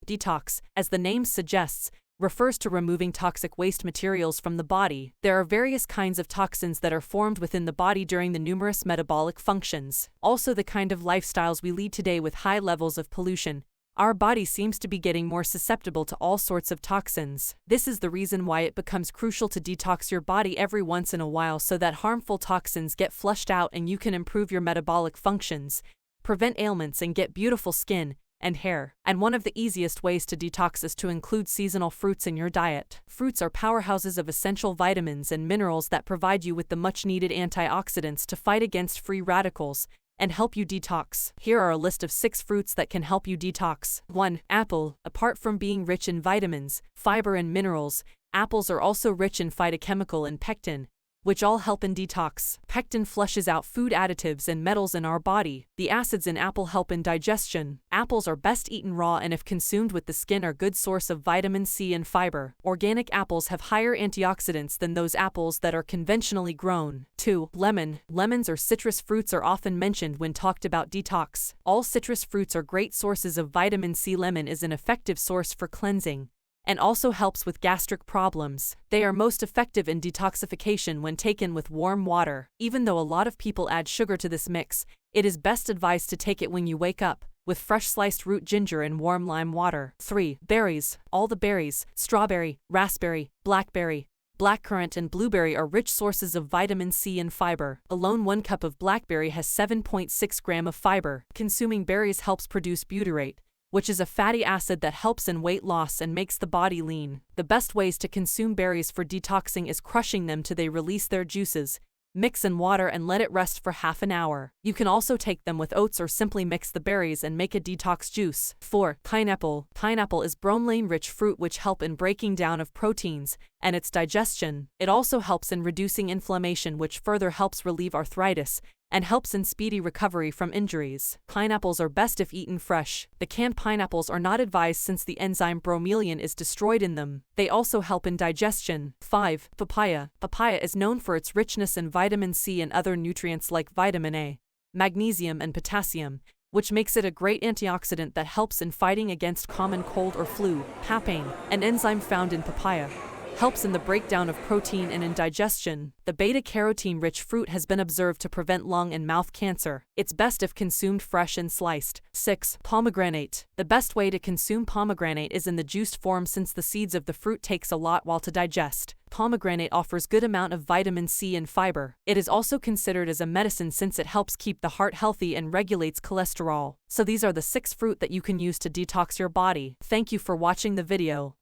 Detox, as the name suggests, refers to removing toxic waste materials from the body. There are various kinds of toxins that are formed within the body during the numerous metabolic functions. Also, the kind of lifestyles we lead today with high levels of pollution, our body seems to be getting more susceptible to all sorts of toxins. This is the reason why it becomes crucial to detox your body every once in a while so that harmful toxins get flushed out and you can improve your metabolic functions, prevent ailments, and get beautiful skin and hair. And one of the easiest ways to detox is to include seasonal fruits in your diet. Fruits are powerhouses of essential vitamins and minerals that provide you with the much-needed antioxidants to fight against free radicals and help you detox. Here are a list of 6 fruits that can help you detox. 1. Apple. Apart from being rich in vitamins, fiber, and minerals, apples are also rich in phytochemical and pectin, which all help in detox. Pectin flushes out food additives and metals in our body. The acids in apple help in digestion. Apples are best eaten raw and if consumed with the skin are good source of vitamin C and fiber. Organic apples have higher antioxidants than those apples that are conventionally grown. 2. Lemon. Lemons or citrus fruits are often mentioned when talked about detox. All citrus fruits are great sources of vitamin C. Lemon is an effective source for cleansing and also helps with gastric problems. They are most effective in detoxification when taken with warm water. Even though a lot of people add sugar to this mix, it is best advised to take it when you wake up, with fresh sliced root ginger and warm lime water. 3. Berries. All the berries, strawberry, raspberry, blackberry, blackcurrant, and blueberry are rich sources of vitamin C and fiber. Alone 1 cup of blackberry has 7.6 grams of fiber. Consuming berries helps produce butyrate, which is a fatty acid that helps in weight loss and makes the body lean. The best ways to consume berries for detoxing is crushing them till they release their juices, mix in water and let it rest for half an hour. You can also take them with oats or simply mix the berries and make a detox juice. 4. Pineapple. Pineapple is bromelain-rich fruit which help in breaking down of proteins and its digestion. It also helps in reducing inflammation which further helps relieve arthritis and helps in speedy recovery from injuries. Pineapples are best if eaten fresh. The canned pineapples are not advised since the enzyme bromelain is destroyed in them. They also help in digestion. 5. Papaya. Papaya is known for its richness in vitamin C and other nutrients like vitamin A, magnesium, and potassium, which makes it a great antioxidant that helps in fighting against common cold or flu. Papain, an enzyme found in papaya, helps in the breakdown of protein and in digestion. The beta-carotene-rich fruit has been observed to prevent lung and mouth cancer. It's best if consumed fresh and sliced. 6. Pomegranate. The best way to consume pomegranate is in the juiced form since the seeds of the fruit takes a lot while to digest. Pomegranate offers good amount of vitamin C and fiber. It is also considered as a medicine since it helps keep the heart healthy and regulates cholesterol. So these are the 6 fruit that you can use to detox your body. Thank you for watching the video.